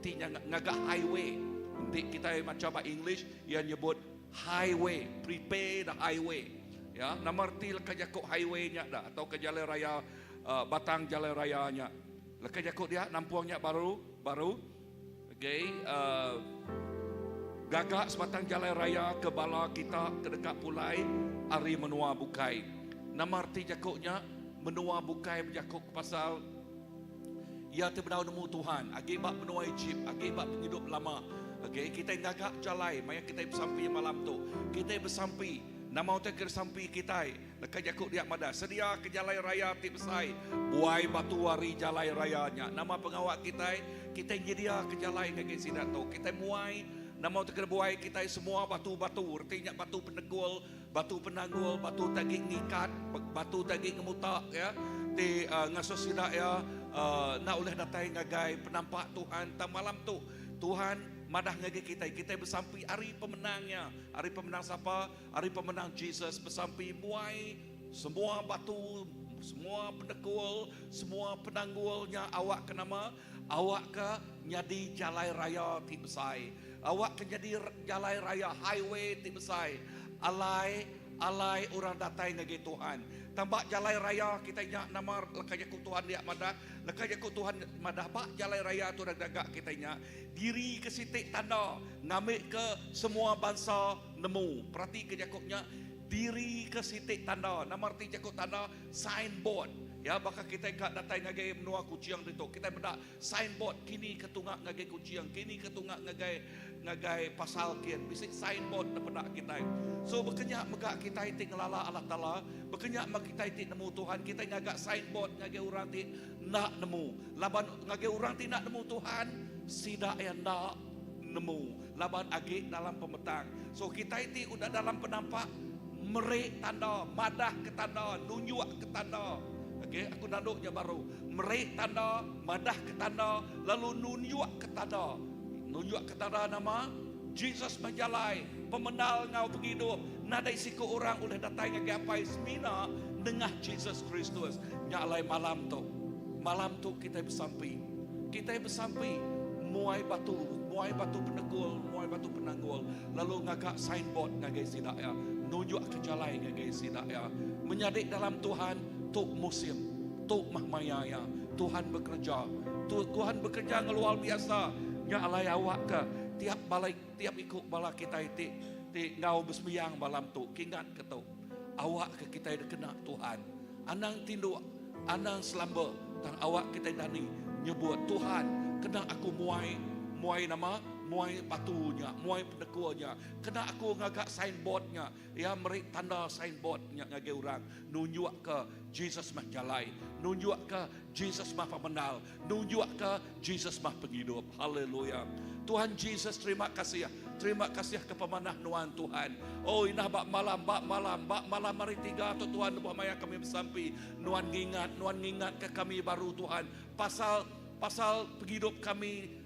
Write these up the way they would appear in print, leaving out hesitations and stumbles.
artinya ngagak highway. Nanti kita macam English yang nyebut highway, prepare the highway. Ya, nama arti lekajak highway-nya dah atau ke jalan raya batang jalan rayanya. Lekajak dia nampuangnya baru. Okay, gagak sebatang jalan raya ke bala kita ke dekat pulai ari menua bukai. Nama arti jakuknya menua bukai berjakuk pasal ia terbenau nemu Tuhan, akibat menua Egypt, akibat hidup lama. Okay, kita gagak jalai, maya kita bersampi malam tu. Kita bersampi, nama utak bersampi kita. Lekas jakuk dia mada sedia ke jalan raya ti besai. Buai batu wari jalan rayanya. Nama pengawak kita nyedia ke jalan ngage sidat tu. Kita muai nama utak buai kita semua batu-batu, artinya batu penanggul, batu daging ngikat, batu daging ngemutak ya. Ti ngasos sidak ya nak oleh datai ngagai penampak Tuhan ta malam tu. Tuhan madah ngagi kita bersampi hari pemenangnya. Hari pemenang siapa? Hari pemenang Jesus. Bersampi muai semua batu, semua pendekul, semua penanggulnya awak ke nama, awak ke nyadi jalan raya ti besai. Awak ke nyadi jalan raya highway ti besai. Alai orang datai ngagi Tuhan. Tambak jalan raya kita ingat nama lekajak Tuhan dia madah. Lekajak Tuhan madah bak jalan raya tu dak kita ingat. Diri ke sitik tanda ngambil ke semua bangsa nemu. Perhati ke jakuknya diri ke sitik tanda. Nama arti jakuk tanda signboard. Ya bakal kita kat datai ngagai menua kuciang itu. Kita benda signboard kini ketungak ngagai kuciang, kini ketungak ngagai pasal kian. Bisik signboard dapat kita. So berkenyak megak kita itu ngelala Allah Taala, berkenyak meg kita itu nemu Tuhan, kita ngagak signboard ngagai orang ti nak nemu. Laban ngagai orang ti nak nemu Tuhan, sidak yang nak nemu. Laban agi dalam pemetang. So kita itu udah dalam penampak merik tanda, madah ke tanda, nunjuk ke tanda. Okay, aku naduknya baru. Merik tanda, madah ke tanda, lalu nunjuk ke tanda. Nunjuk ke tanda nama Jesus menjalai, pemenal ngau penghidup. Nadai siku orang oleh datang ngagai semina dengah Jesus Kristus. Nyalai malam tu kita bersampi. Kita bersampi muai batu pendekul, muai batu penanggul. Lalu ngagak signboard ngagai sidak ya. Nunjuk ke jalan ngagai sidak ya. Menyadik dalam Tuhan tuk musim, tuk mahmayaya. Tuhan bekerja. Tuhan bekerja luar biasa. Nyalai awak ke tiap ikut bala kita itu ngau bersembayang malam tu kingat ke tu awak ke kita kena Tuhan anang tinduk anang selamba dan awak kita dani nyebut Tuhan kena aku muai nama muai batunya muai pendekulnya kena aku ngagak signboardnya ya merik tanda signboardnya ngagai orang nunjuk ke Jesus mah jalai nunjuk ke Jesus mah pemenal nunjuk ke Jesus mah penghidup. Haleluya. Tuhan Jesus terima kasih ke pemanah nuan Tuhan. Oh inah bak malam hari tiga tu Tuhan buat maya kami bersampi nuan ngingat ke kami baru Tuhan pasal penghidup kami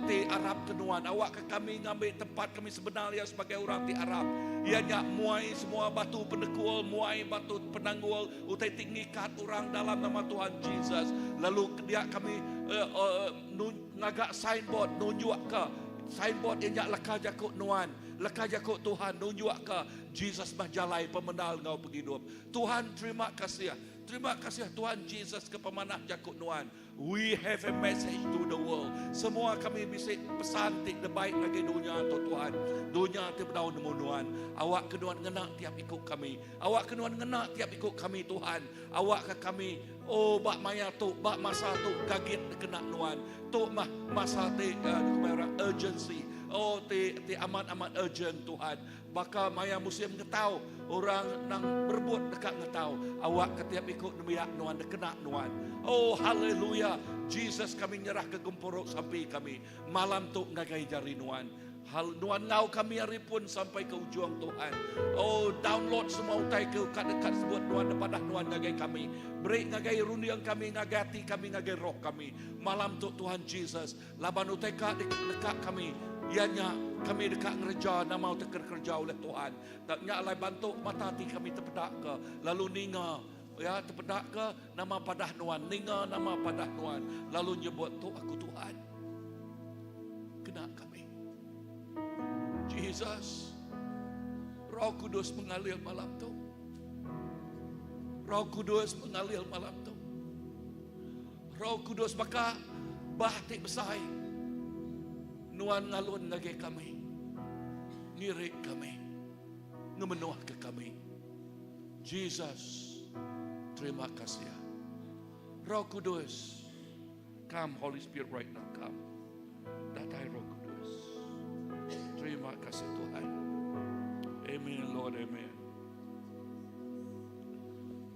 ti Arab kenuan awak ke kami ngambil tempat kami sebenarnya sebagai orang ti Arab ianya muai semua batu pendekul muai batu penanggul utai tingikat orang dalam nama Tuhan Jesus lalu dia kami ngagak signboard nunjuk ke signboard yang lekah jakut nuan lekah jakut Tuhan nunjuk ke Jesus majalai pemenal ngau penghidup. Tuhan terima kasih Tuhan Jesus ke pemanah jakut nuan. We have a message to the world. Semua kami bisa pesan tik baik lagi dunia tu Tuhan. Dunia tu berdaun nemu nuan. Awak kenuan ngena tiap ikut kami. Awak kenuan ngena tiap ikut kami Tuhan. Awak ke kami bak maya tu bak masa tu kaget kena nuan. Tu masa ti urgency. Ti amat urgent Tuhan. Baka maya musim ngetau orang nang berbut dekat ngetau. Awak ketiap ikut nemiak nuan kena nuan. Oh haleluya. Jesus kami nyerah ke gempuruk sampai kami malam tu ngagai jari nuan. Nuan ngau kami hari pun sampai ke ujung Tuhan. Oh download semua utai ke dekat sebut nuan depadah nuan ngagai kami. Break ngagai rundiang kami ngagati kami ngagai roh kami. Malam tu Tuhan Jesus laban utai dekat kami. Ianya kami dekat ngerja nama kerja oleh Tuhan. Taknya alai bantu mata hati kami terpedak ke lalu ninga ya terpedak ke nama padah nuan ninga nama padah nuan lalu nyebut tu aku Tuhan. Jesus. Roh Kudus mengalir malam itu. Roh Kudus mengalir malam itu. Roh Kudus maka bahtik besar. Nuan ngalun lagi kami. Ngirik kami. Ngemenuh ke kami. Jesus, terima kasih ya. Roh Kudus, come Holy Spirit right now, come. Datai Roh Kudus. Terima kasih Tuhan. Amen Lord, amen.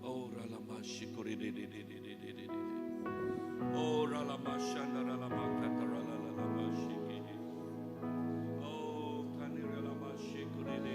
Oh ralama shikuri de. Oh ralama shanda ralama kata ralama shiki. Oh kani ralama shikuri de.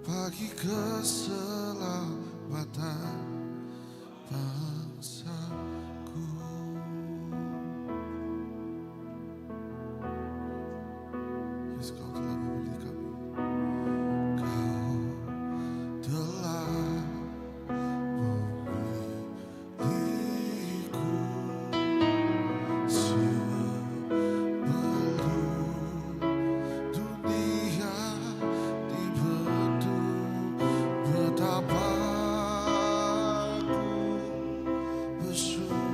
Bagi keselamatan bangsaku. Yesus, Kau telah membeli kami. Kau telah membeliku sebelum dunia dibentuk. Betapa aku bersyukur.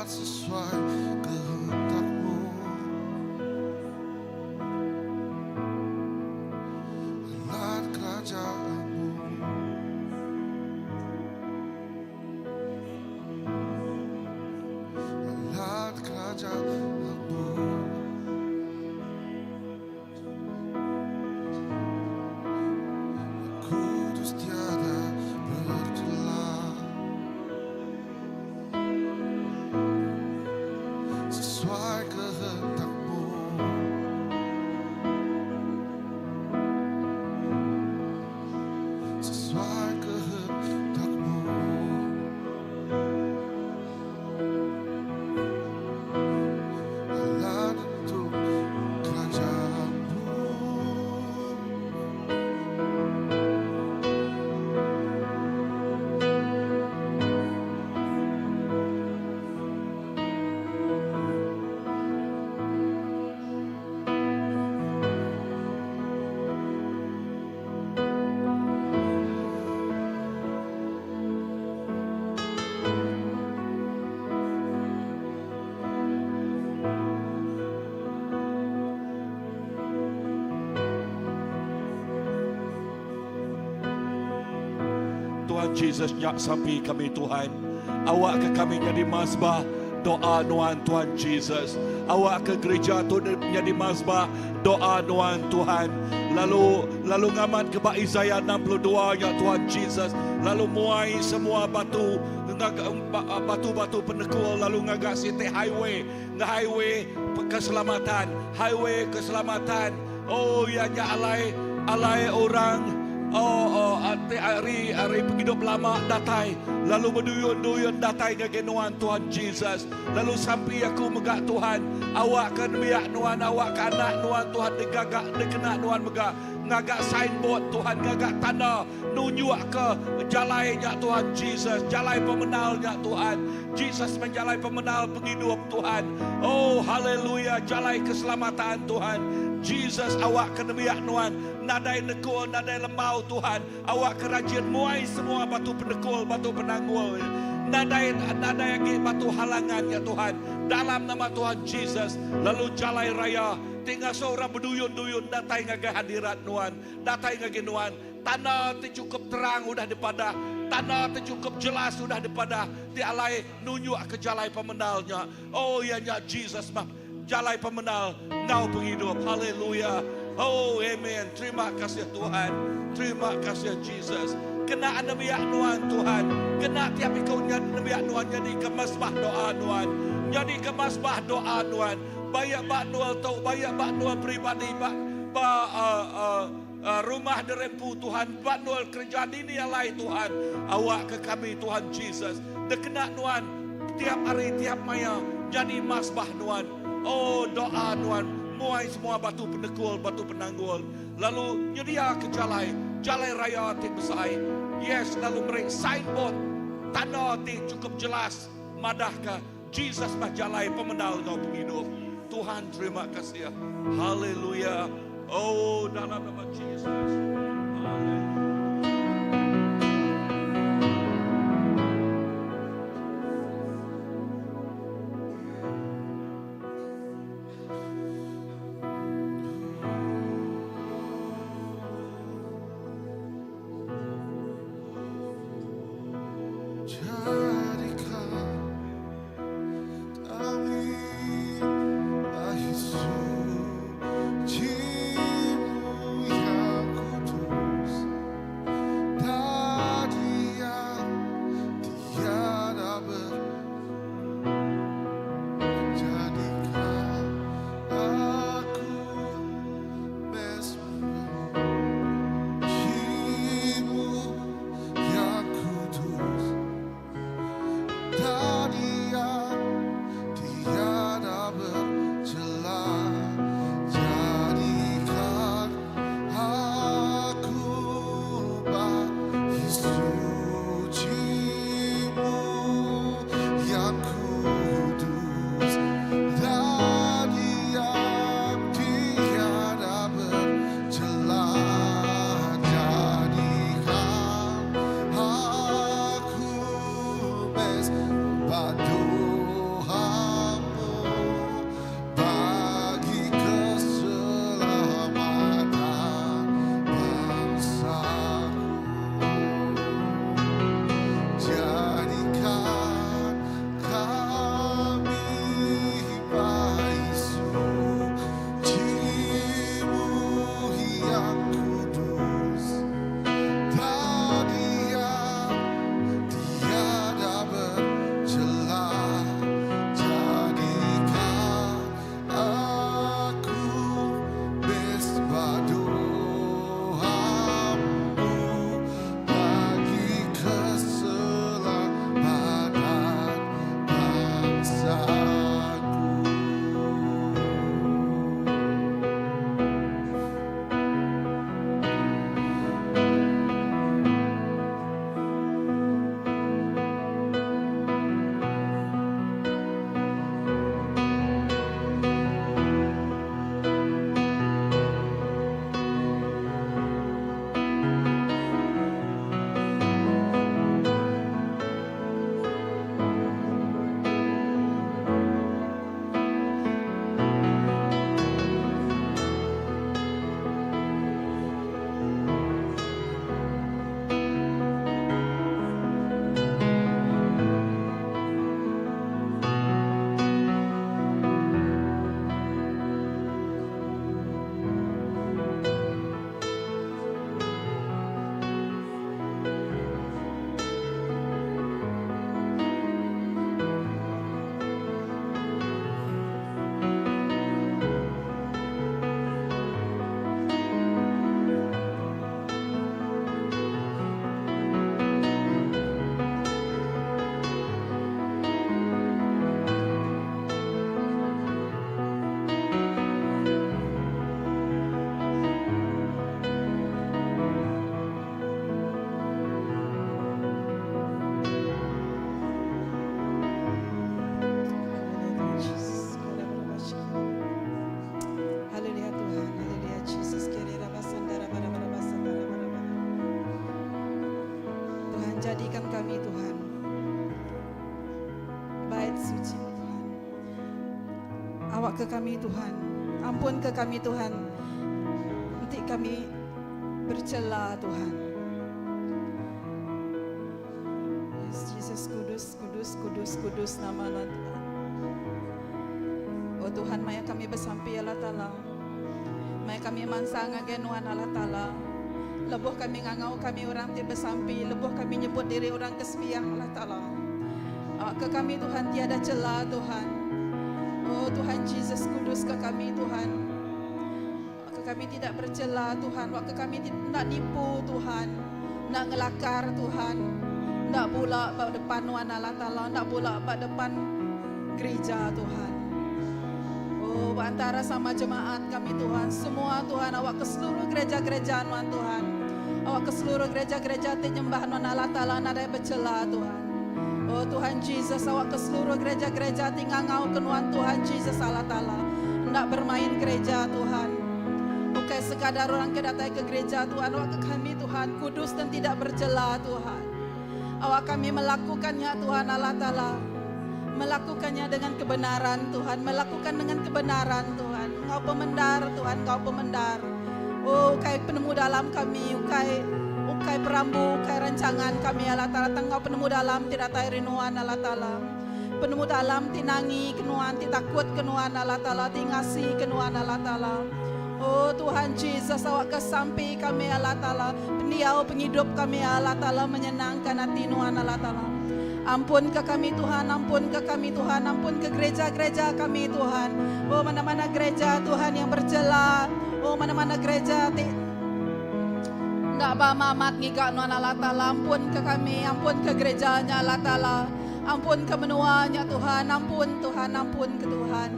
sesuai kehendak-Mu. Allah kerajaan-Mu, Allah kerajaan-Mu. Kudus tiada berkelah, sesuai kehendak-Mu. Sesuai kehendak-Mu. Allah untuk kerajaan-Mu. Tuhan Yesus nyak sampai kami Tuhan. Awak ke kami jadi mazbah doa nuan Tuhan Yesus. Awak ke gereja tu jadi mazbah doa nuan Tuhan. Lalu ngamat ke Isaiah 62 ya Tuhan Yesus. Lalu muai semua batu-batu penekul, lalu ngagak siti highway keselamatan, oh ya alai orang. Hari penghidup lama datai, lalu berduyun-duyun datai kegenuan Tuhan Yesus. Lalu sampai aku megak Tuhan, awak kan biak nuan, awak kan anak nuan Tuhan digagak dikena nuan megak ngagak signboard Tuhan, ngagak tanda nunjuk ke jalannya Tuhan Yesus, jalan pemenalnya Tuhan. Yesus menjalai pemenal penghidup Tuhan. Oh haleluya, jalan keselamatan Tuhan. Jesus awak kena biak nuan nadai nekul, nadai lembau Tuhan. Awak kerajaan muai semua batu pendekul, batu penanggul, nadai batu halangan ya Tuhan, dalam nama Tuhan Jesus. Lalu jalai raya tinggal seorang berduyun-duyun datai ngage hadirat nuan, datai ngage nuan. Tanah tu cukup terang udah dipadah, tanah tu cukup jelas sudah dipadah. Tialai nunjuk ke jalai pemenalnya. Oh ya Jesus mah jalai pemenal ngau penghidup. Haleluya. Oh amen. Terima kasih Tuhan. Terima kasih Jesus. Kena anda biak nuan Tuhan. Kena tiap ikut biak nuan jadi kemasbah doa nuan. Jadi kemasbah doa nuan. Bayak bak nual tau, bayak bak nual pribadi bak rumah derempu Tuhan. Bak nual kerjaan ini alai Tuhan. Awak ke kami Tuhan Jesus. Dekena nuan tiap hari tiap maya jadi masbah nuan. Oh doa nuan, muai semua batu pendekul, batu penanggul. Lalu nyedia ke jalai raya ti besai. Yes, lalu mereka signboard tanda ti cukup jelas. Madahkah Jesus mah jalai pemenal kau penghidup. Tuhan terima kasih. Haleluya. Oh dalam nama Jesus. Haleluya. Jadikan kami, Yesus, jiwa yang kudus. Tuhan, jadikan kami Tuhan bait suci Tuhan. Awak ke kami Tuhan, ampun ke kami Tuhan, nanti kami bercela Tuhan. Yes, Jesus, kudus, kudus, kudus, kudus nama Tuhan. Oh Tuhan, maya kami bersampai Allah Ta'ala, maya kami mansang agenuan Allah Ta'ala. Lebuh kami ngangau kami orang tiba sampai, lebuh kami nyebut diri orang kesepiang Allah Ta'ala. Ke kami Tuhan tiada celah Tuhan. Oh Tuhan Jesus, kudus ke kami Tuhan. Ke kami tidak bercela Tuhan. Ke kami tidak nipu Tuhan, nak ngelakar Tuhan, nak pula pada depan Tuhan Allah Ta'ala, nak pula pada depan gereja Tuhan. Oh antara sama jemaat kami Tuhan, semua Tuhan, awak ke seluruh gereja-gereja Tuhan, awak ke seluruh gereja-gereja nyembah Allah Ta'ala, nada bercela Tuhan. Oh Tuhan Jesus, awak ke seluruh gereja-gereja ngau kenuan Tuhan Jesus Allah Ta'ala, nak bermain gereja Tuhan. Bukan sekadar orang ke datang ke gereja Tuhan, awak ke kami Tuhan, kudus dan tidak bercela Tuhan. Awak kami melakukannya Tuhan Allah Ta'ala, melakukannya dengan kebenaran Tuhan, melakukan dengan kebenaran Tuhan. Engkau pemendar Tuhan, Engkau pemendar. Oh kai penemu dalam kami, ukai perambu, ukai rancangan kami Allah Ta'ala. Engkau penemu dalam tidak tahu rinuan Allah Ta'ala, penemu dalam tinangi kenuan, takut kenuan Allah Ta'ala, tingasi kenuan Allah Ta'ala. Oh Tuhan Jesus, awak kesampi kami Allah Ta'ala, pendiau penghidup kami Allah Ta'ala, menyenangkan hati nuan Allah Ta'ala. Ampun ke kami Tuhan, ampun ke kami Tuhan, ampun ke gereja-gereja kami Tuhan. Oh mana-mana gereja Tuhan yang bercela, oh mana-mana gereja ndak mamat ngigak nuan Allah Ta'ala. Ampun ke kami, ampun ke gerejanya Allah Ta'ala, ampun ke menuanya Tuhan, ampun Tuhan, ampun ke Tuhan.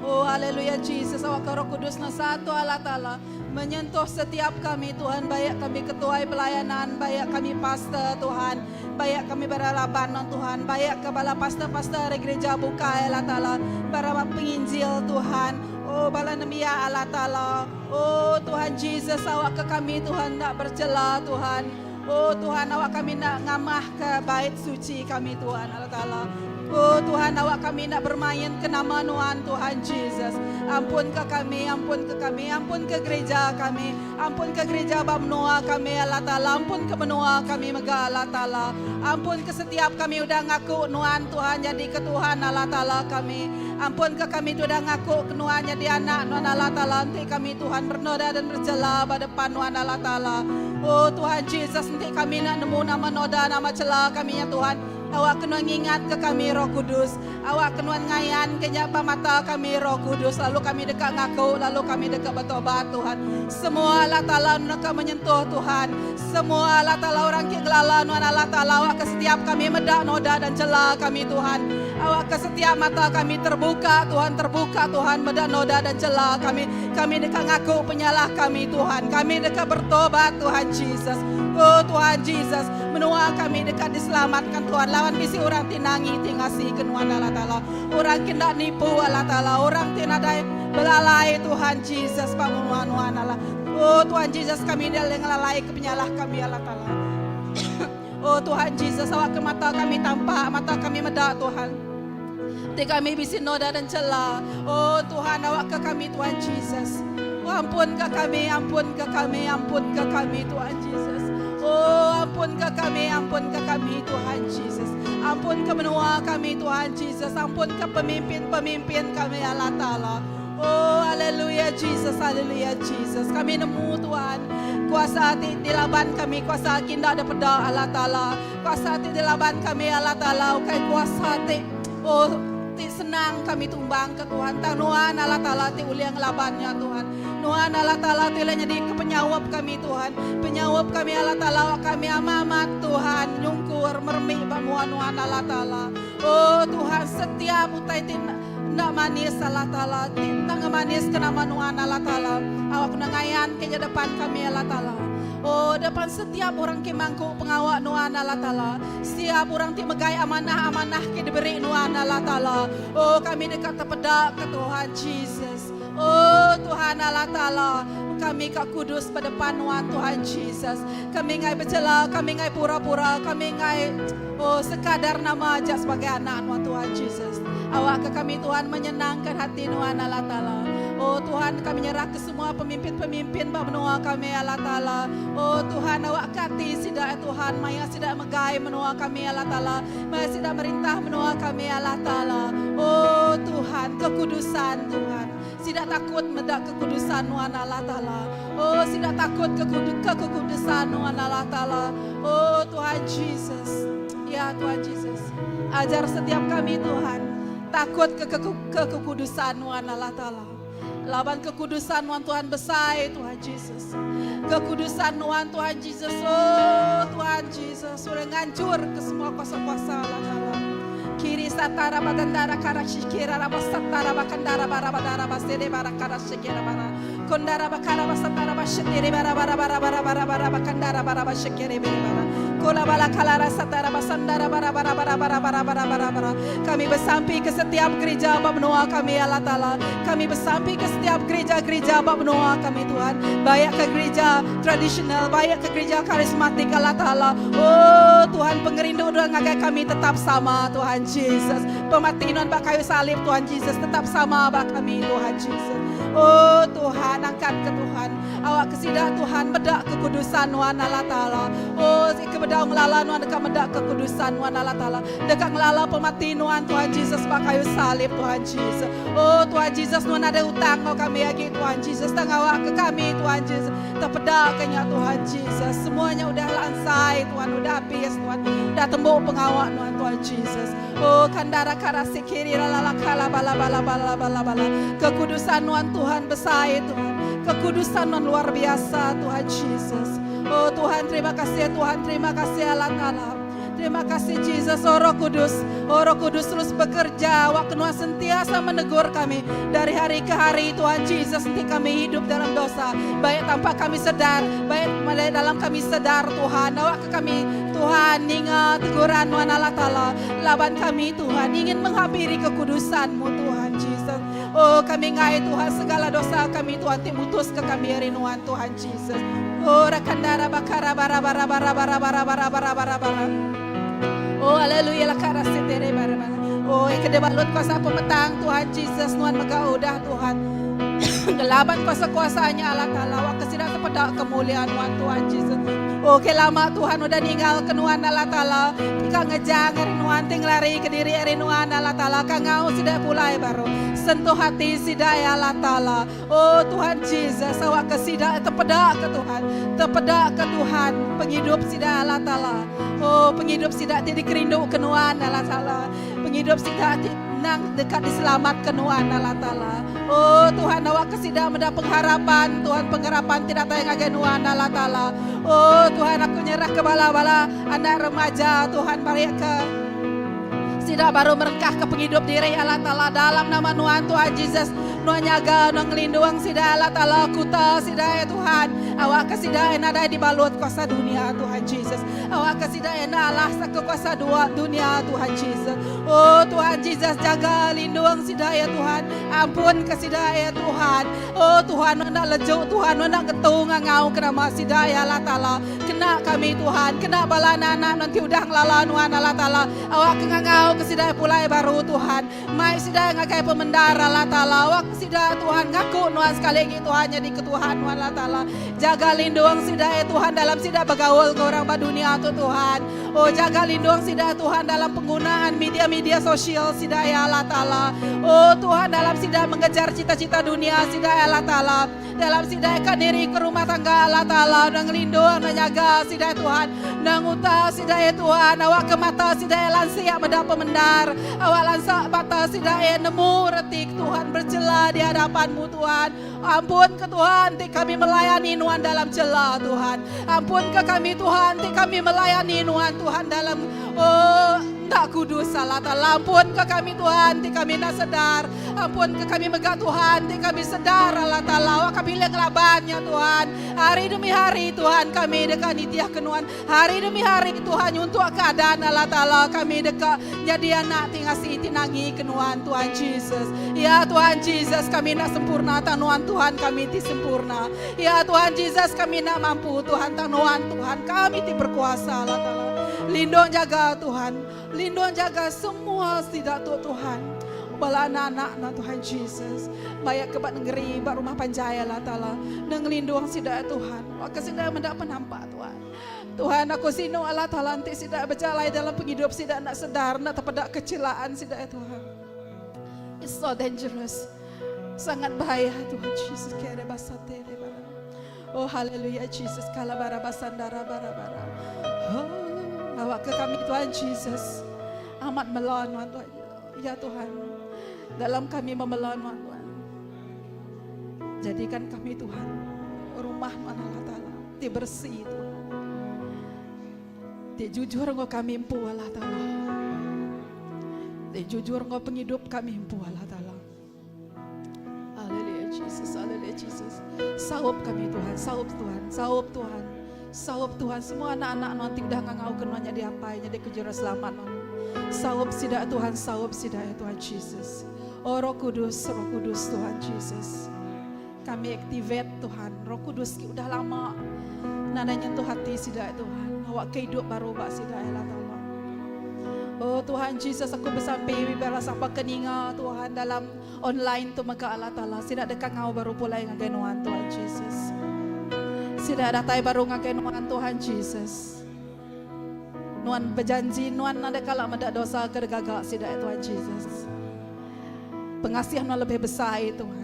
Oh haleluya Jesus, awak Roh Kudus satu Allah Ta'ala menyentuh setiap kami Tuhan, baik kami ketua pelayanan, baik kami pastor Tuhan, baik kami beralaban Tuhan, baik kepala pastor-pastor gereja buka Allah Ta'ala, para penginjil Tuhan. Oh bala nemia Allah Ta'ala. Oh Tuhan Jesus, awak ke kami Tuhan nak bercela Tuhan. Oh Tuhan, awak kami nak ngamah ke bait suci kami Tuhan Allah Ta'ala. Oh Tuhan, awak kami nak bermain ke nama Tuhan Jesus. Ampun ke kami, ampun ke kami, ampun ke gereja kami, ampun ke gereja Bamnoa kami Allah Ta'ala, ampun ke menua kami mega Allah Ta'ala. Ampun ke setiap kami udah ngaku Nuan Tuhan jadi ke Tuhan Allah Ta'ala kami. Ampun ke kami tu udah ngaku kenuan jadi anak Nuan Allah Ta'ala, nanti kami Tuhan bernoda dan bercela pada depan Nuan Allah Ta'ala. Oh Tuhan Jesus, nanti kami nak nemu nama noda, nama cela kami ya Tuhan. Awak kena ingat ke kami Roh Kudus, awak kena ngayan kenyapa mata kami Roh Kudus, lalu kami dekat ngaku, lalu kami dekat bertobat Tuhan. Semua Allah Ta'ala nak menyentuh Tuhan, semua Allah Ta'ala orang ke gelala Nuan Allah Ta'ala, awak ke setiap kami medak noda dan cela kami Tuhan. Awak ke setiap mata kami terbuka Tuhan, medak noda dan cela kami dekat ngaku penyalah kami Tuhan, kami dekat bertobat Tuhan Jesus. Oh Tuhan Jesus, menua kami dekat diselamatkan Tuhan, lawan misi orang tinangi tingasi kenuan Allah Ta'ala, orang tidak nipu Allah Ta'ala, orang tidak belalai Tuhan Jesus pamuan Allah. Oh Tuhan Jesus, kami dia yang lalai ke penyalah kami Allah Ta'ala. Oh Tuhan Jesus, awak ke mata kami tampak, mata kami medak Tuhan, kami bisa noda dan cela. Oh Tuhan, awak ke kami Tuhan Jesus. Oh, ampun ke kami, ampun ke kami, ampun ke kami Tuhan Jesus. Oh ampun ke kami Tuhan Jesus. Ampun ke menua kami Tuhan Jesus. Ampun ke pemimpin-pemimpin kami Allah Ta'ala. Oh haleluya Jesus, haleluya Jesus. Kami nemu Tuhan, kuasa hati di laban kami, kuasa kinda ada peda Allah Ta'ala. Kuasa hati di laban kami Allah Ta'ala, okay, kuasa hati. Oh ti senang kami tumbang ke Tuhan. Nuan Allah Ta'ala ti uliang labannya Tuhan. Nuan Allah Ta'ala ti jadi penyawab kami Tuhan. Penyawab kami Allah Ta'ala, kami amamat Tuhan, nyungkur mermi bamuan Nuan Allah Ta'ala. Oh Tuhan, setiap utai ti nak manis Allah Ta'ala, ti nak manis ke nama Nuan Allah Ta'ala. Awak nangayan ke depan kami Allah Ta'ala. Oh depan setiap orang ke mangku pengawak Nuan Allah Ta'ala, setiap orang ti megai amanah-amanah ke diberi Nuan Allah Ta'ala. Oh kami dekat terpedak ke Tuhan Jesus. Oh Tuhan Allah Ta'ala, kami Kak Kudus pada panuan Tuhan Jesus. Kami ngai bercela, kami ngai pura-pura, kami ngai sekadar nama aja sebagai anak Tuhan Jesus. Awak ke kami Tuhan menyenangkan hati Tuhan Allah Ta'ala. Oh Tuhan, kami nyerah ke semua pemimpin-pemimpin menua kami Allah Ta'ala. Oh Tuhan, awak kati sidak Tuhan, maya sidak megai menua kami Allah Ta'ala. Maya sidak merintah menua kami Allah Ta'ala. Oh Tuhan, kekudusan Tuhan. Sidak takut medak kekudusan Tuhan Allah Ta'ala. Oh sidak takut kekudusan Tuhan Allah Ta'ala. Oh Tuhan Jesus. Ya Tuhan Jesus. Ajar setiap kami Tuhan takut kekudusan Tuhan Allah Ta'ala. Laban kekudusan Tuhan besar Tuhan Jesus. Kekudusan Tuhan Jesus. Oh Tuhan Jesus. Sudah ngancur ke semua kuasa-kuasa Allah Ta'ala. Kiri satara bagandara kara shikira raba satara bakandara bara bara basere bara kara shikira bara. Kondara bakara basatara bashetire bara bara bara bara bara bara bakandara bara bashikire bara. Kola bala kalara satara basandara bara bara bara bara bara bara bara bara. Kami bersampai ke setiap gereja benua kami Allah Ta'ala. Kami bersampai ke setiap gereja-gereja benua kami Tuhan. Baik ke gereja tradisional, baik ke gereja karismatik Allah Ta'ala. Oh Tuhan, pengerindu dan ngagai kami tetap sama Tuhan Jesus. Pematian bak kayu salib Tuhan Jesus tetap sama bak kami Tuhan Jesus. Oh Tuhan, angkat ke Tuhan. Awak kesidak Tuhan medak kekudusan Tuhan Allah Ta'ala. Oh kebedaung lala Tuhan dekat medak kekudusan Tuhan Allah Ta'ala. Dekat ngelala pematian Tuhan Jesus bak kayu salib Tuhan Jesus. Oh Tuhan Jesus, Tuhan ada utang kau kami lagi Tuhan Jesus. Tangawak ke kami Tuhan Jesus. Terpedaknya Tuhan Jesus. Semuanya udah lansai Tuhan, udah habis Tuhan. Udah tembok pengawak Tuhan Jesus. Oh kandara karasi kiri lala kala bala bala bala bala bala. Kekudusan Tuhan besar Tuhan. Kekudusan luar biasa Tuhan Jesus. Oh Tuhan, terima kasih Tuhan, terima kasih Allah Ta'ala. Terima kasih Jesus. Oh Roh Kudus terus bekerja. Waktu Tuhan sentiasa menegur kami dari hari ke hari Tuhan Jesus. Nanti kami hidup dalam dosa, baik tanpa kami sadar, baik dalam kami sadar Tuhan. Awak ke kami Tuhan ingat teguran Tuhan Allah Ta'ala. Laban kami Tuhan ingin menghampiri kekudusan-Mu Tuhan Jesus. Oh kami ngai Tuhan segala dosa kami Tuhan timutus ke kami hari Tuhan Jesus. Oh rakandara bakara bara bara bara bara bara bara bara bara bara. Oh haleluya la kara setere bara bara. Oh kedebalut kuasa pemetang Tuhan Jesus Tuhan megaudah Tuhan. Gelaban kuasa-kuasanya Allah Ta'ala. Wak kesidak sepedak kemuliaan Tuhan Jesus. Oh kelama Tuhan udah ninggal ke Tuhan Allah Ta'ala. Tika ngejang Tuhan ting lari ke diri Tuhan Allah Ta'ala. Kangau sidak pulai baru. Sentuh hati sidak Allah Ta'ala. Oh Tuhan Jesus, awak kesidak terpedak ke Tuhan. Terpedak ke Tuhan. Penghidup sidak Allah Ta'ala. Oh penghidup sidak tidak kerindu ke Tuhan Allah Ta'ala. Penghidup sidak nang dekat diselamatkan Tuhan Allah Ta'ala. Oh Tuhan, awak kesidak mendapat pengharapan Tuhan, pengharapan tidak tayang agen Tuhan Allah Ta'ala. Oh Tuhan, aku nyerah ke bala-bala anak remaja Tuhan, balik ke sidak baru merengkah ke penghidup diri Allah Ta'ala dalam nama Tuhan Jesus. Nuan nyaga, nuan ngelindung sidak Allah Ta'ala, kuta sidak ya Tuhan. Awak kesidak ada di balut kuasa dunia Tuhan Jesus. Awak kesidak Allah saka kuasa dunia Tuhan Jesus. Oh Tuhan Jesus, jaga lindung sidak ya Tuhan. Ampun kesidak ya Tuhan. Oh Tuhan, nak lejuk Tuhan, nak ketung ngau kenama sidak ya Allah Ta'ala. Kena kami Tuhan, kena balanana nanti udah ngelala Tuhan Allah Ta'ala. Awak ngau kesidak pulai baru Tuhan. Mai sidak ngakai pemendar Allah Ta'ala. Awak sidak Tuhan ngaku nuan sekali lagi Tuhan jadi ketuhan Allah Ta'ala. Jaga lindung sidak Tuhan dalam sidak bergaul ke orang dunia tu Tuhan. Oh jaga lindung sidak Tuhan dalam penggunaan media-media sosial sidak ya Allah Ta'ala. Oh Tuhan dalam sidak mengejar cita-cita dunia sidak ya Allah Ta'ala. Dalam sidak ikan diri ke rumah tangga Allah Ta'ala. Nang lindung, nang jaga sidak Tuhan. Nang uta sidak ya Tuhan. Awak ke mata sidak ya lansia mendapat mendar. Awak lansa mata sidak ya nemu retik Tuhan bercela di hadapan-Mu Tuhan. Ampun ke Tuhan, ti kami melayani Tuhan dalam celah Tuhan. Ampun ke kami Tuhan, ti kami melayani Tuhan dalam tak kudus Allah Ta'ala. Ampun ke kami Tuhan, ti kami nak sedar. Ampun ke kami megah Tuhan, ti kami sedar Allah Ta'ala. Wak kami ngelabannya Tuhan. Hari demi hari Tuhan kami dekat nitiah kenuan. Hari demi hari Tuhan untuk keadaan Allah Ta'ala. Kami dekat jadi anak tinggal si tinangi kenuan Tuhan Jesus. Ya Tuhan Jesus, kami nak sempurna Tuhan Tuhan kami ti sempurna. Ya Tuhan Jesus kami nak mampu Tuhan tanuan Tuhan kami ti berkuasa Allah Ta'ala. Lindung jaga Tuhan, lindung jaga semua tidak Tuhan. Bala anak-anak Tuhan Jesus. Bayak kebat negeri, bak rumah panjaya Allah Ta'ala. Nengelindung sidak Tuhan. Maka sidak mendak penampak Tuhan. Tuhan aku sino Allah Ta'ala nanti sidak berjalan dalam penghidup sidak nak sedar, nak terpedak kecilaan sidak Tuhan. It's so dangerous. Sangat bahaya Tuhan Jesus. Kere basate bara. Oh haleluya Jesus. Kalabara basandara bara. Oh, bawa ke kami Tuhan Jesus. Amat melawan Tuhan. Ya Tuhan. Dalam kami memelawan Tuhan. Jadikan kami Tuhan rumah Allah Ta'ala. Ti bersih Tuhan. Ti jujur engkau kami empu Allah Ta'ala. Ti jujur engkau penghidup kami empu Allah Ta'ala. Haleluya Jesus, haleluya Jesus. Saup kami Tuhan, saup Tuhan, saup Tuhan. Saup Tuhan, semua anak-anak nanti dah ngangau kenanya diapainya di kejurah selamat non. Saup sidak Tuhan, saup sidak ya Tuhan Jesus. Oh Roh Kudus Tuhan Jesus. Kami activate Tuhan, Roh Kudus udah lama. Nana nyentuh hati sidak Tuhan. Awak kehidup baru bak sidak Allah Ta'ala. Oh Tuhan Jesus, aku bersampai bibara sampai keninga Tuhan dalam online tu maka Allah Ta'ala. Sidak dekat ngau baru pulai ngagai nuan Tuhan Jesus. Sidak datai baru ngagai nuan Tuhan Jesus. Nuan berjanji, nuan ada kala mendak dosa kedegagak sidak Tuhan Jesus. Pengasihan nuan lebih besar Tuhan.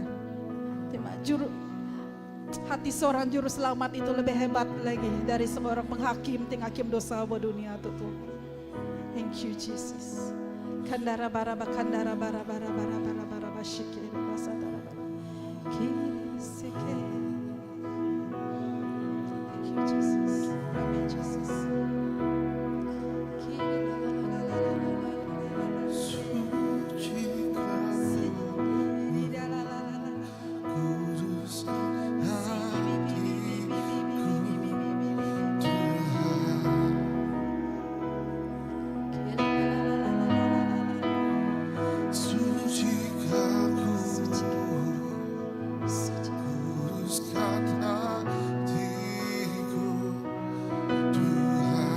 Hati seorang juru selamat itu lebih hebat lagi dari seorang penghakim hakim dosa buat dunia itu Tuhan. Thank you Jesus. Kandara bara kandara bara bashike basatara bara. Kiseke. Thank you Jesus. Amen Jesus. Kuduskan hatiku Tuhan.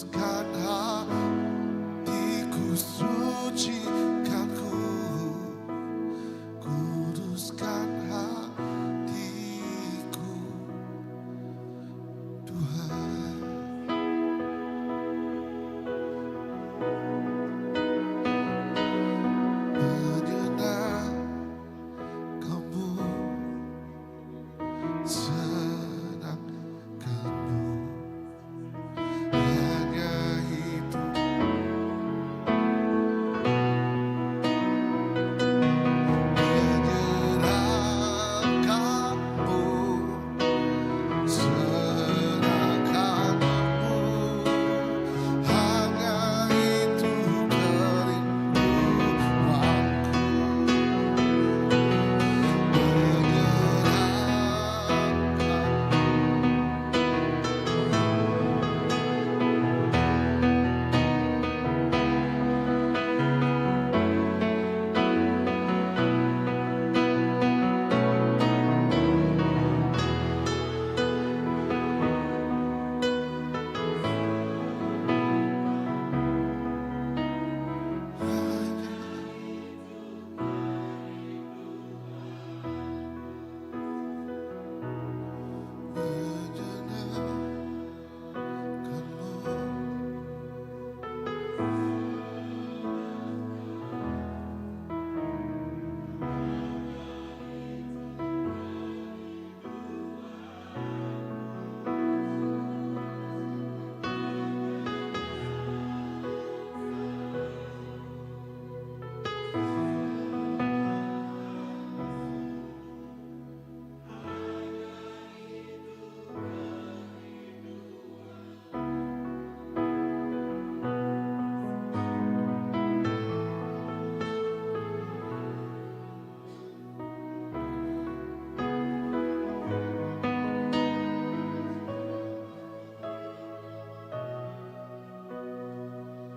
kuduskan hatiku, sucikan ku, kuduskan hatiku, Tuhan. Menyenangkanmu, senangkanmu, hanya itu. Menyenangkanmu, senangkanmu, hanya itu kerinduanku.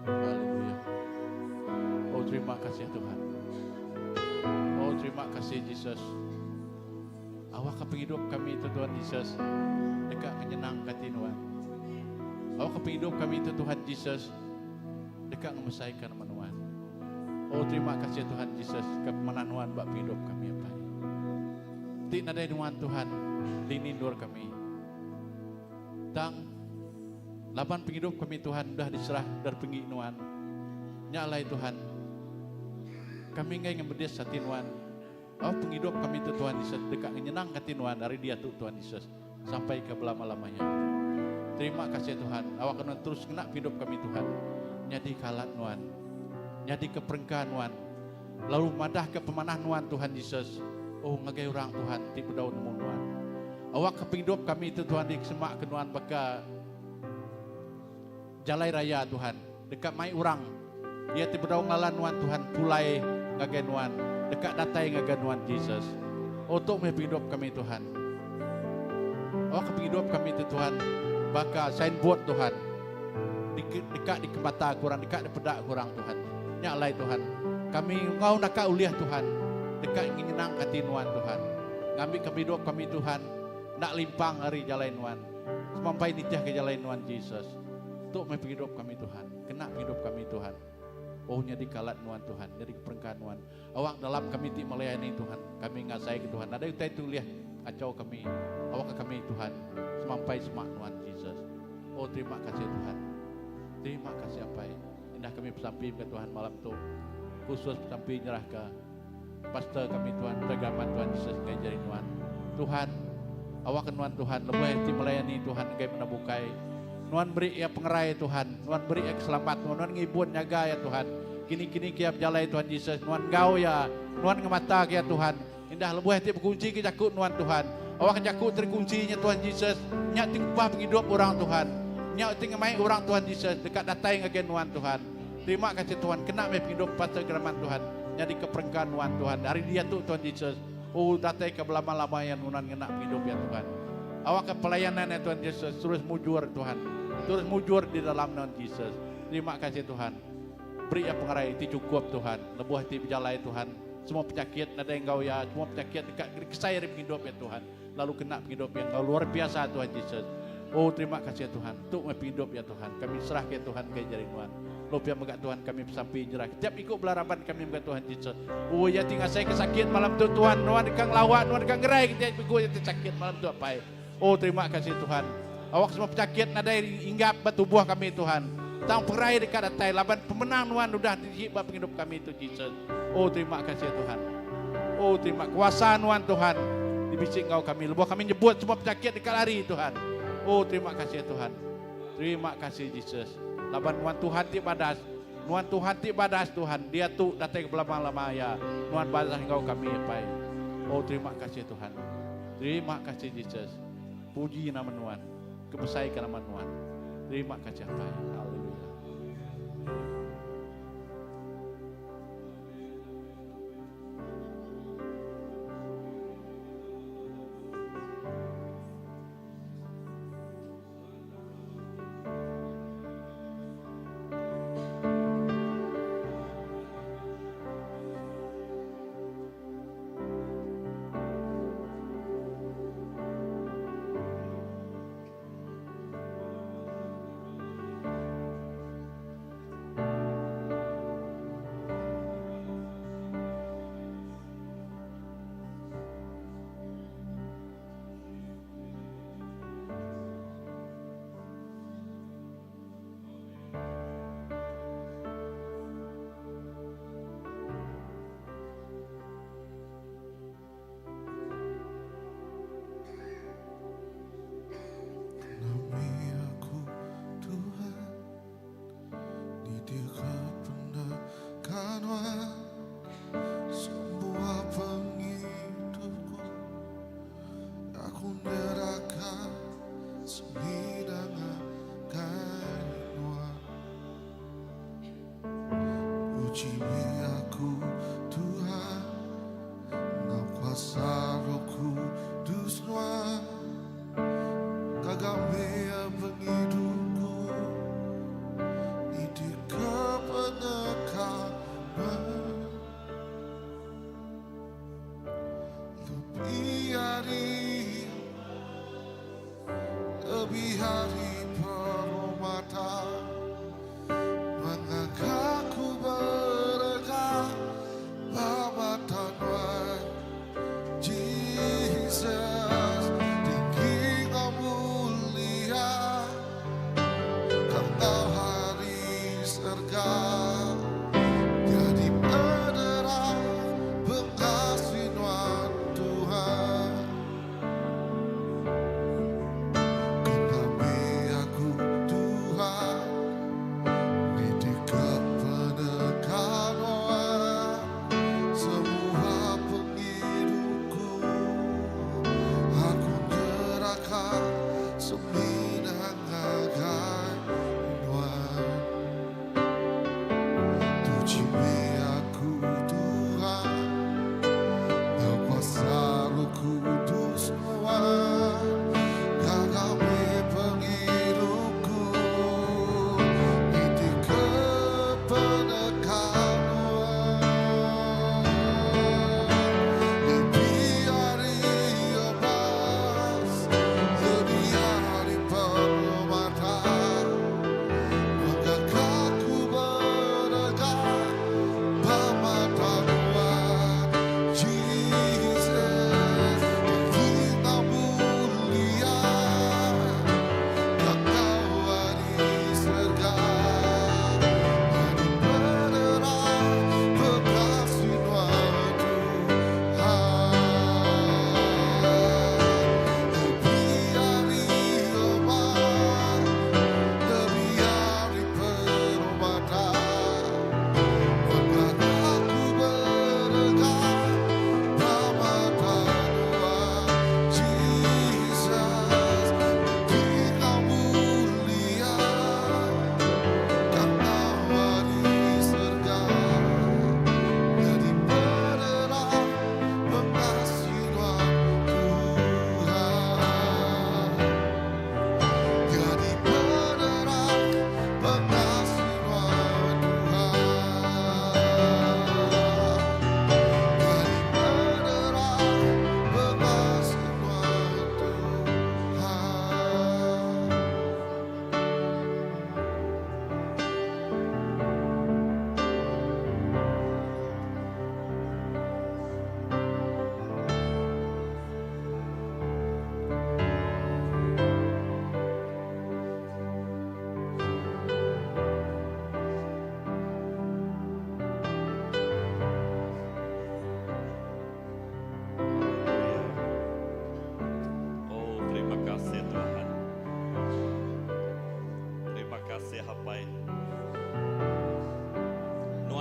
Haleluya. Oh terima kasih Tuhan. Oh terima kasih Yesus. Awak kehidup kami itu Tuhan Yesus. Dekat menyenangkan Tuhan. Awak kehidup kami itu Tuhan Yesus. Dekat memelihara Tuhan. Oh terima kasih Tuhan Yesus. Kemenan Tuhan bak hidup kami apa. Ti nadai Tuhan dinindur kami. Tang lapan penghidup kami Tuhan dah diserah dari penginuan. Nyalai Tuhan. Kami ngai ngembedes hati Tuhan. Oh penghidup kami itu Tuhan Yesus dekat menyenangkan Tuhan dari dia tu Tuhan Yesus sampai ke belama-lamanya. Terima kasih Tuhan. Awak kena terus kena hidup kami Tuhan. Nyadi kalat Tuhan. Nyadi keperengkaan Tuhan. Lalu madah ke pemanah Tuhan Yesus. Oh ngagai orang Tuhan tipe daun nemu Tuhan. Awak kehidup kami itu Tuhan di semak ke Tuhan baka Jalai Raya Tuhan, dekat mai orang, dia tiba daun ngalanuan Tuhan, pulai ngaganuan, dekat datai ngaganuan Yesus. Untuk menghidup kami Tuhan. Oh kehidup kami itu Tuhan, baka signboard Tuhan, dekat di kemata kurang, dekat di pedak kurang Tuhan. Nyalai Tuhan, kami ngau nak uliah Tuhan, dekat ingin nyenang hati Tuhan Tuhan. Ngambil kehidup kami Tuhan, nak limpang hari jalan Tuhan, sampai nijah ke jalan Tuhan Yesus. Untuk menghidup kami Tuhan, kena hidup kami Tuhan. Oh nyadi kalat Tuhan Tuhan, jadi keperengkaan Tuhan. Awak dalam kami ti melayani Tuhan, kami ngasai ke Tuhan. Ada utai tu lihat acau kami, awak ke kami Tuhan, sampai semak Tuhan Yesus. Oh terima kasih Tuhan, terima kasih apa indah kami bersampai ke Tuhan malam tu. Khusus bersampai nyerah ke pastor kami Tuhan, peragaman Tuhan Yesus ngajari Tuhan. Tuhan, awak kenuan Tuhan, lebih ti melayani Tuhan, gaya menabukai. Tuhan beri ya pengerai Tuhan, Tuhan beri ya keselamatan, Tuhan ngibun nyaga ya Tuhan. Kini-kini kia berjalai Tuhan Yesus, Tuhan gau ya, Tuhan ngemata ya Tuhan. Indah lebuh hati berkunci ke jakut Tuhan. Awak jakut terkuncinya Tuhan Yesus. Nyak tingpah penghidup orang Tuhan. Nyak tingmai orang Tuhan Yesus dekat datai ngagen Tuhan. Terima kasih Tuhan, kena penghidup pastor geraman Tuhan. Jadi keperengkaan Tuhan. Dari dia tu Tuhan Yesus. Oh datai ke belama-lama yang Tuhan kena penghidup ya Tuhan. Awak ke pelayanan ya Tuhan Yesus, terus mujur Tuhan. Terus mujur di dalam Tuhan Yesus. Terima kasih Tuhan. Beri ya pengerai itu cukup Tuhan. Lebuh hati berjalai Tuhan. Semua penyakit nada yang kau ya, semua penyakit dekat kesayar hidup ya Tuhan. Lalu kena hidup yang kau luar biasa Tuhan Yesus. Oh terima kasih ya Tuhan. Untuk hidup ya Tuhan. Kami serah ya Tuhan ke jari Tuhan. Lupa megak Tuhan kami sampai jerah. Setiap ikut belaraban kami megak Tuhan Yesus. Oh ya tinggal saya kesakit malam tu Tuhan. Nuan kang lawak, nuan kang gerai. Kita ikut ya sakit malam tu apa. Oh terima kasih Tuhan. Awak semua penyakit nadai hinggap bertubuh kami Tuhan. Tang perai dekat datai. Laban pemenang Nuan sudah dihibah penghidup kami itu Yesus. Oh terima kasih ya Tuhan. Oh terima kuasa Nuan Tuhan. Dibisik engkau kami. Lebuh kami nyebut semua penyakit dekat lari Tuhan. Oh terima kasih ya Tuhan. Terima kasih Yesus. Laban Nuan Tuhan ti badas. Nuan Tuhan ti badas Tuhan. Dia tu datang ke belama-lama ya. Nuan badas engkau kami Pai. Oh terima kasih Tuhan. Terima kasih Yesus. Puji nama Nuan. Kebesaikan nama Nuan. Terima kasih Pai. Haleluya.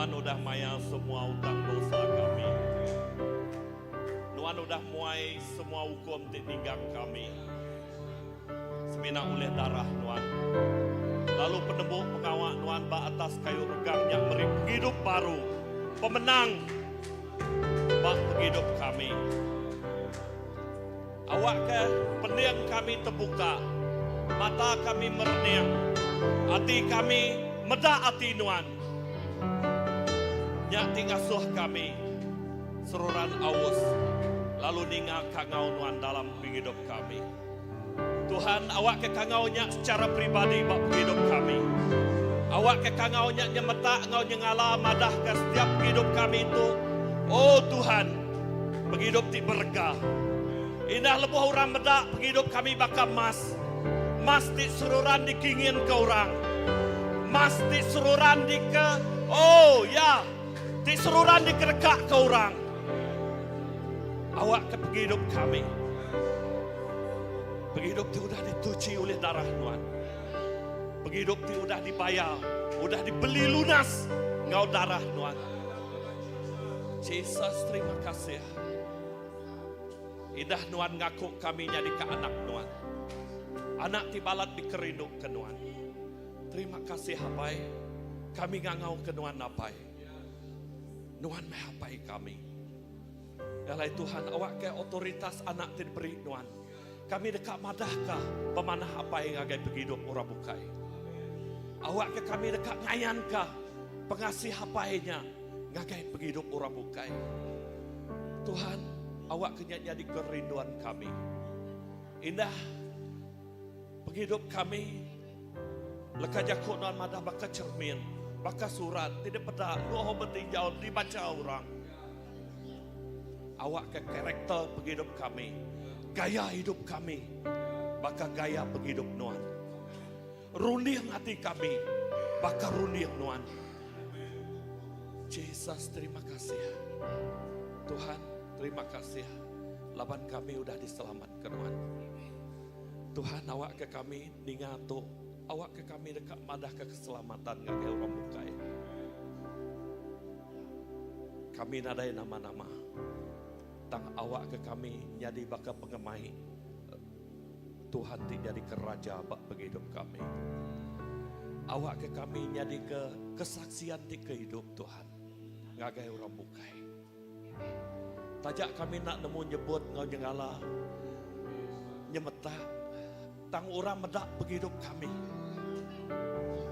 Nuan udah mayar semua utang dosa kami. Nuan udah muai semua hukum tindikan kami. Semina oleh darah Nuan. Lalu penembuk pengawak Nuan ba atas kayu regang yang beri hidup baru. Pemenang bak hidup kami. Awak ke pendiam kami terbuka. Mata kami merniang. Hati kami medak hati Nuan. Nyak tingasuh kami seruran awus. Lalu ningal kangau Nuan dalam hidup kami. Tuhan, awak ke kangau nyak secara pribadi bak hidup kami. Awak ke kangau nyak nyemetak ngau nyengala madah ke setiap hidup kami itu. Oh Tuhan, hidup ti berkah. Indah lebuh orang medak hidup kami bakal mas. Mas di seruran dikingin ke orang. Mas di seruran di ke, oh ya, di seruran dikerekak ke orang. Awak ke hidup kami. Hidup itu sudah dituci oleh darah Tuhan. Hidup itu sudah dibayar, sudah dibeli lunas ngau darah Tuhan. Yesus, terima kasih. Indah Tuhan ngaku kami jadi ke anak Tuhan. Anak tibalat dikerinduk ke Tuhan. Terima kasih hapai. Kami ngangau ke Tuhan hapai. Tuhan mehapai kami. Yalai Tuhan, awak ke otoritas anak diberi Tuhan. Kami dekat madahkah pemanah apa yang agai hidup orang bukai. Awak ke kami dekat ngayankah pengasih apainya ngagai hidup orang bukai. Tuhan, awak kenyanya di kerinduan kami. Indah hidup kami. Leka jakut Tuhan madah baka cermin, baka surat, tidak pedak, luah bertinjau dibaca orang. Awak ke karakter hidup kami. Gaya hidup kami, bakal gaya penghidup Nuan. Rundiang hati kami, bakal rundiang Nuan. Yesus, terima kasih. Tuhan, terima kasih. Laban kami udah diselamatkan Nuan. Tuhan, awak ke kami ningato, awak ke kami dekat madah ke keselamatan ngagai orang bukai. Kami nadai nama-nama. Tang awak ke kami jadi bakal pengemai Tuhan ti jadi keraja bak hidup kami. Awak ke kami jadi ke kesaksian ti kehidup Tuhan ngagai orang bukai. Tajak kami nak nemu nyebut ngau nyengala nyemetak tang orang medak hidup kami.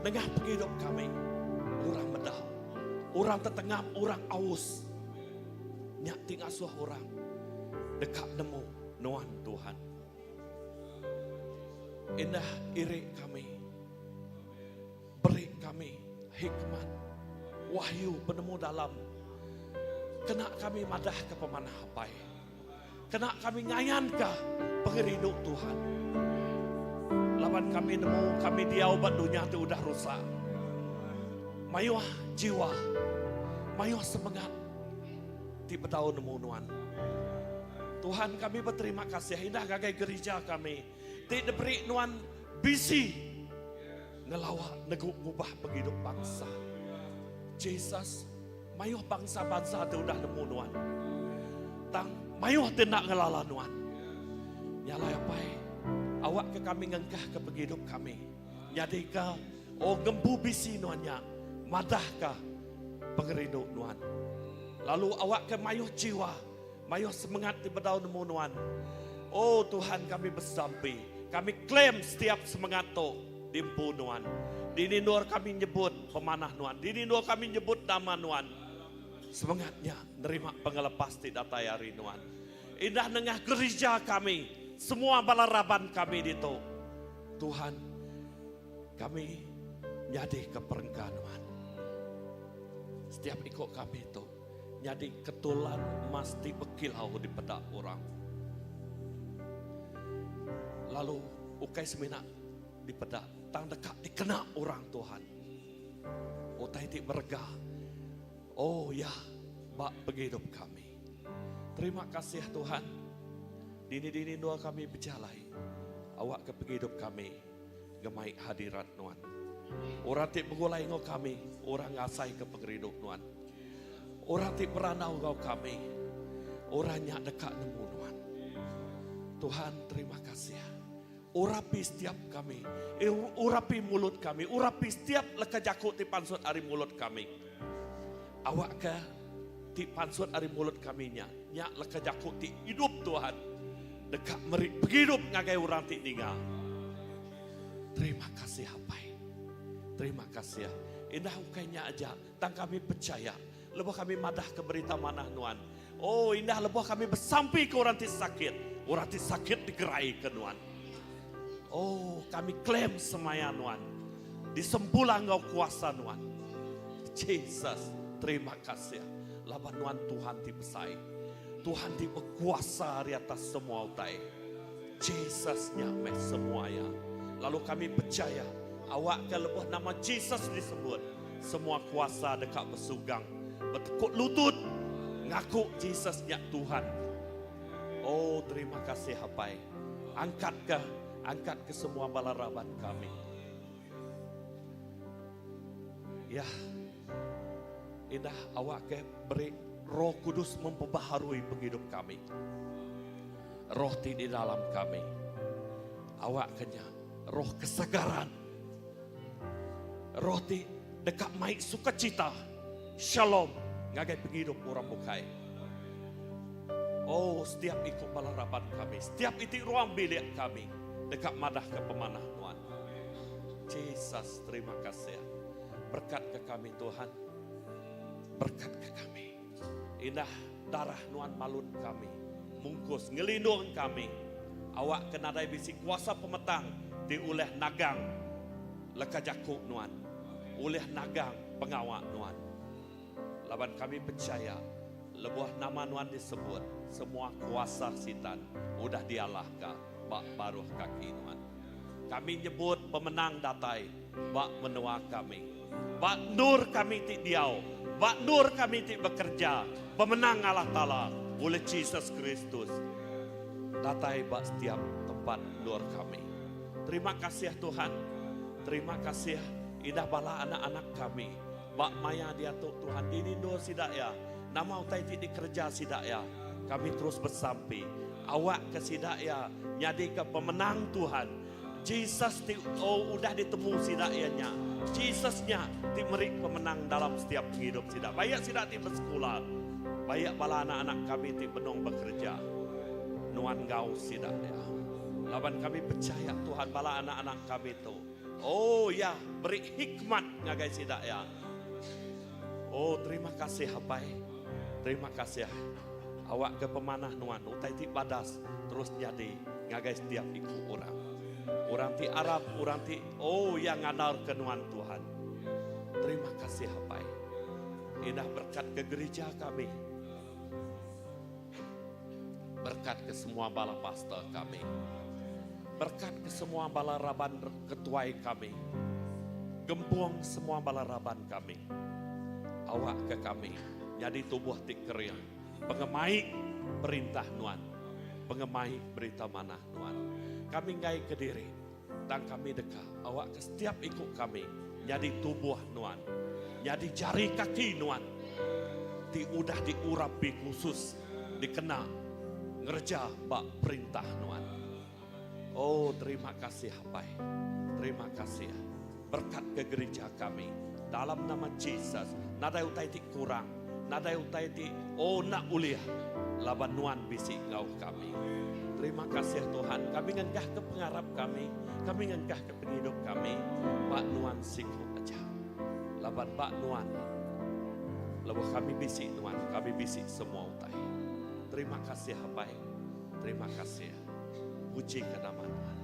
Dengah hidup kami orang medak, orang tetengam, orang aus. Nyak tingasuh orang dekat nemu Nuan Tuhan. Indah iri kami, beri kami hikmat, wahyu penemu dalam. Kena kami madah ke pemanah hapai. Kena kami ngayankah pengeriduk Tuhan. Lawan kami nemu, kami dia obat dunia itu udah rusak. Mayuah jiwa, mayuah semangat. Tiba tahun nemu Nuan. Tuhan kami berterima kasih. Indah gagai gereja kami. Tidak beri Nuan bisi. Ngelawak, neguk, ngubah penghidup bangsa. Yesus, mayuh bangsa-bangsa itu udah nemu Nuan. Tang, mayuh tidak ngelala Nuan. Nyalai apa? Awak ke kami ngengkah ke penghidup kami. Nyadika, oh ngembu bisi Nuannya. Madahkah pengeriduk Nuan. Lalu awak ke mayuh jiwa, mayuh semangat di bedau nemu Nuan. Oh Tuhan kami bersampi, kami klaim setiap semangat to dimpu Nuan. Dini nur kami nyebut pemanah Nuan, dini nur kami nyebut nama Nuan. Semangatnya nerima pengelepas tidak tayari Nuan. Indah nengah gereja kami, semua balaraban kami dito. Tuhan, kami nyadi ke perengka Nuan. Setiap ikut kami itu. Jadi ketulan mesti berkilau di pedak orang. Lalu ukai semina di pedak, tang dekat dikena orang Tuhan. Utai ti bergah. Oh ya, bak penghidup kami. Terima kasih Tuhan. Dini-dini doa kami berjalai. Awak ke penghidup kami. Gemai hadirat Tuhan. Orang ti begulai ngau kami, orang ngasai ke pengeriduk Tuhan. Orang ti beranau ngau kami, orang nyak dekat nemu Tuhan. Tuhan terima kasih. Urapi setiap kami, urapi mulut kami, urapi setiap leka jakuk ti pansut ari mulut kami. Awak ke ti pansut ari mulut kami nyak leka jakuk ti hidup Tuhan. Dekat merik hidup ngagai orang ti tinggal. Terima kasih Hapai. Terima kasih. Indah ukainya aja, tang kami percaya. Lebuh kami madah ke berita manah Tuhan. Oh indah lebuh kami bersampai ke orang ti sakit. Orang ti sakit digerai ke Tuhan. Oh, kami klaim semaya Tuhan. Disempula Engkau kuasa Tuhan. Jesus, terima kasih. Laban Tuhan ti besai. Tuhan ti berkuasa di atas semua utai. Jesus nyameh semuanya. Lalu kami percaya, awak ke lebuh nama Jesus disebut. Semua kuasa dekat bersugang. Bertekuk lutut. Ngaku Jesus nyak Tuhan. Oh, terima kasih Hapai. Angkat ke semua balaraban kami. Ya, indah awak ke beri Roh Kudus memperbaharui penghidup kami. Roh di dalam kami. Awak kenya roh kesegaran. Roh di dekat maik sukacita. Shalom ngagai penghidup orang bukai. Oh, setiap ikut balaraban kami, setiap itu ruang bilik kami. Dekat madah ke pemanah Tuhan. Jesus, terima kasih. Berkat ke kami Tuhan. Berkat ke kami. Indah darah Tuhan malun kami. Mungkus, ngelindung kami. Awak kenadai bisi kuasa pemetang. Diuleh nagang. Leka jakuk Tuhan. Uleh nagang pengawak Tuhan. Laban kami percaya. Lebuah nama Tuhan disebut. Semua kuasa sitan. Udah dialahkan. Bak baruh kaki Tuhan. Kami nyebut pemenang datai. Bak menua kami. Bak nur kami ti diau. Bak nur kami ti bekerja. Pemenang Allah Ta'ala. Oleh Jesus Kristus. Datai bak setiap tempat nur kami. Terima kasih Tuhan. Terima kasih. Indah bala anak-anak kami. Bak maya dia Tuhan. Dinindo sidak ya. Nama utai ti dikerja sidak ya. Kami terus bersampai. Awak ke sidaya nyadi ke pemenang Tuhan. Jesus udah ditemu sidayanya. Jesusnya ti merik pemenang dalam setiap hidup sidak. Banyak sidak ti bersekolah. Banyak bala anak-anak kami ti benong bekerja. Nuan gau sidaya. Laban kami percaya Tuhan bala anak-anak kami itu. Oh ya, beri hikmat ngagai sidaya. Oh terima kasih Hapai. Terima kasih. Awak ke pemanah Nuan, utai ti badas terus jadi ngagai setiap ikut orang. Orang ti Arab, orang ti yang nganar ke Nuan Tuhan. Terima kasih Hapai. Indah berkat ke gereja kami. Berkat ke semua bala pastor kami. Berkat ke semua bala raban ketuai kami. Gempung semua bala raban kami. Awak ke kami, jadi tubuh ti kering. Pengemai perintah Nuan. Pengemai berita manah Nuan. Kami ngai ke diri. Dan kami dekat. Awak ke setiap ikut kami. Jadi tubuh Nuan. Jadi jari kaki Nuan. Udah diurapi khusus. Dikena. Ngerja bak perintah Nuan. Oh terima kasih Hapai. Terima kasih. Berkat ke gereja kami. Dalam nama Jesus. Nada utai ti kurang. Nadai utai ti nak uliah laban Nuan bisi ngau kami. Terima kasih Tuhan. Kami ngengkah ke pengharap kami. Kami ngengkah ke penghidup kami. Pak Nuan siku aja. Laban Pak Nuan. Lebuh kami bisi Nuan. Kami bisi semua utai. Terima kasih Hapai. Terima kasih. Puji ke nama Tuhan.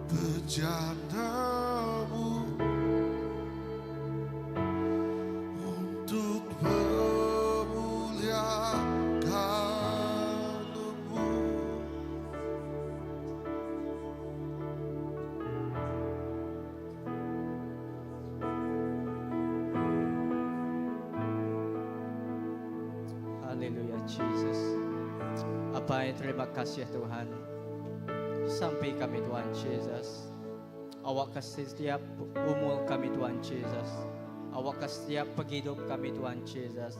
Berjandamu untuk memuliakan-Mu. Haleluya Jesus. Apa terima kasih Tuhan. Sampai kami Tuhan Jesus. Awak kasih setiap umur kami Tuhan Jesus. Awak kasih setiap penghidup kami Tuhan Jesus.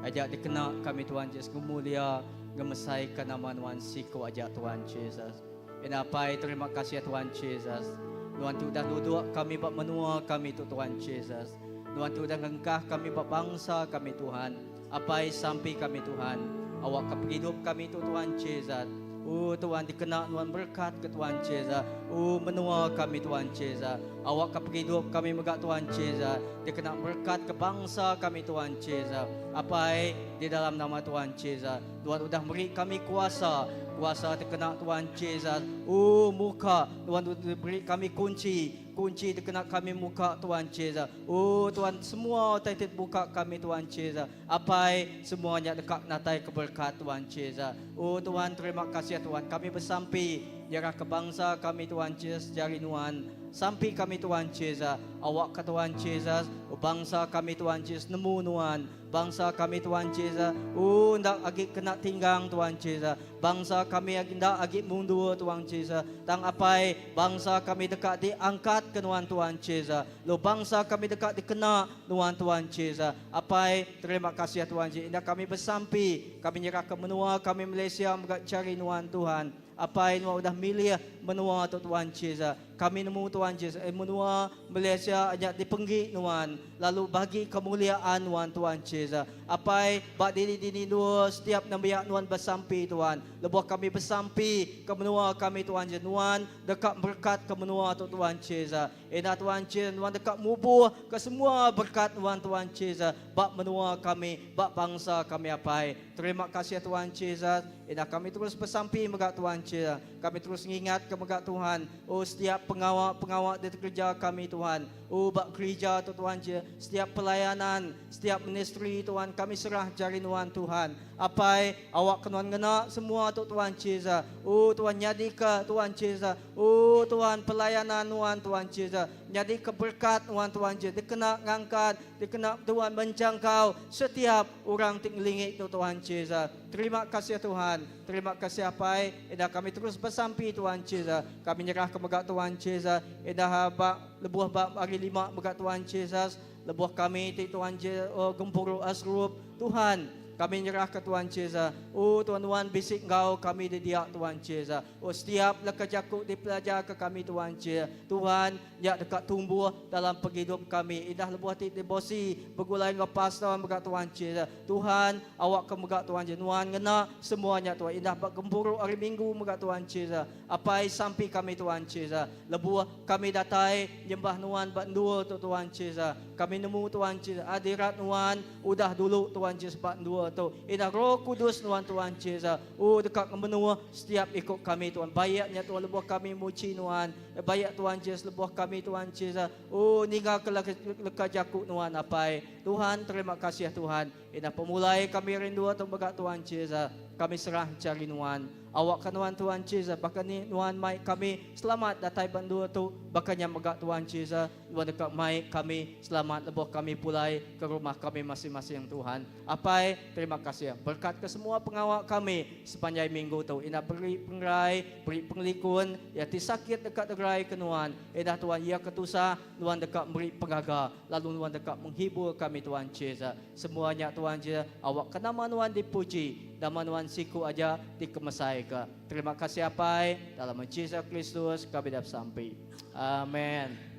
Ajak dikenal kami Tuhan Jesus. Kemulia ngemesaikan nama Tuhan siku ajak Tuhan Jesus. Enapai terima kasih Tuhan Jesus. Tuhan tu dah duduk kami bak menua kami tu Tuhan Jesus. Tuhan tu dah ngengkah kami bak bangsa kami Tuhan. Apai sampai kami Tuhan. Awak ke hidup kami tu Tuhan Jesus. Oh Tuhan dikenal Tuhan berkat ke Tuhan Jesus. Oh menua kami Tuhan Jesus. Awak ke hidup kami megak Tuhan Jesus. Dikenal berkat ke bangsa kami Tuhan Jesus. Apai di dalam nama Tuhan Jesus. Tuhan sudah beri kami kuasa. Kuasa dikenal Tuhan Jesus. Oh muka Tuhan sudah beri kami kunci. Kunci dikenal kami muka Tuhan Jesus. Oh Tuhan semua titik buka kami Tuhan Jesus. Apai semuanya dekat natai keberkat Tuhan Jesus. Oh Tuhan terima kasih Tuhan. Kami bersampai jarah ke bangsa kami Tuhan Jesus jari Tuhan. Sampai kami Tuhan Jesus. Awak ke Tuhan Jesus. Oh, bangsa kami Tuhan Jesus nemu Tuhan. Bangsa kami Tuhan Jesus. Oh ndak agi kena tinggang Tuhan Jesus. Bangsa kami ndak agi mundur Tuhan Jesus. Tang apai bangsa kami dekat diangkat ke Tuhan Jesus. Lo bangsa kami dekat dikena Tuhan Jesus. Apai terima kasih Tuhan Jesus. Indah kami bersampai. Kami nyerah ke menua kami Malaysia cari Tuhan. Apa yang sudah milih menua tu Tuhan Jesus. Kami nemu Tuhan Jesus. Menua Malaysia ajak dipenggi Tuhan. Lalu bagi kemuliaan Tuhan Jesus. Apa bak dini dua setiap nambiak Tuhan bersampai Tuhan. Lebuh kami bersampai ke menua kami Tuhan Jesus. Tuhan dekat berkat ke menua tu Tuhan Jesus. Enak Tuhan Jesus. Tuhan dekat mubuh ke semua berkat Tuhan Jesus. Bak menua kami, bak bangsa kami apa. Terima kasih Tuhan Jesus. Enak kami terus bersampai megak Tuhan Jesus. Kami terus mengingat ke megak Tuhan. Oh setiap pengawal di kerja kami Tuhan. Oh bak gereja tu Tuhan Jesus. Setiap pelayanan, setiap ministry Tuhan kami serah jari Tuhan. Apai awak kenuan ngena semua tu Tuhan Jesus. Oh Tuhan nyadi ke Tuhan Jesus. Oh Tuhan pelayanan Tuhan Jesus. Nyadi keberkat Tuhan Jesus. Dikena ngangkat, dikena Tuhan menjangkau setiap orang tingling itu Tuhan Jesus. Terima kasih Tuhan. Terima kasih apai. Edah kami terus bersampai Tuhan Jesus. Kami nyerah ke megak Tuhan Jesus. Edah bak lebuh bak hari 5 megak Tuhan Jesus. Lebuh kami Tuhan Jesus gempuru asrup Tuhan. Kami nyerah ke Tuhan Jesus. Oh Tuhan bisik Engkau kami di dia Tuhan Jesus. Oh setiap lekejakuk dipelajar ke kami Tuhan Jesus. Tuhan ya dekat tumbuh dalam penghidup kami. Indah lebuh titik bosi bergulai ngepas Tuhan megak Tuhan Jesus. Tuhan awak ke megak Tuhan Jesus. Tuhan ngena semuanya Tuhan. Indah bak gemburu hari Minggu megak Tuhan Jesus. Apai sampai kami Tuhan Jesus. Lebuh kami datai nyembah Tuhan bak dua tu Tuhan Jesus. Kami nemu Tuhan Jesus. Hadirat Tuhan udah dulu Tuhan Jesus bak dua tu. Indah Roh Kudus Tuhan Jesus. Oh dekat menua setiap ikut kami Tuhan. Bayaknya Tuhan lebuh kami muci Tuhan. Bayak Tuhan Jesus lebuh kami Tuhan Jesus. Oh ninggal ke lekajakuk Tuhan apai. Tuhan terima kasih Tuhan. Indah pemulai kami rindu atau begat Tuhan Jesus. Kami serah cari Tuhan. Awak kan Tuhan Jesus. Bahkan ni Tuhan mai kami selamat datai bandu tu. Bahkannya megak Tuhan Jesus. Tuhan dekat mai kami selamat lebuh kami pulai ke rumah kami masing-masing Tuhan. Apai terima kasih. Berkat ke semua pengawal kami sepanjang minggu tu. Indah beri pengrai, beri penglikun. Ya tisakit dekat derai ke Tuhan. Indah Tuhan ya ketusah. Tuhan dekat beri pengaga. Lalu Tuhan dekat menghibur kami Tuhan Jesus. Semuanya Tuhan Jesus. Awak ke nama Tuhan dipuji. Nama Tuhan siku aja dikemesai ke. Terima kasih apai. Dalam Yesus Kristus kami dapat sampai. Amin.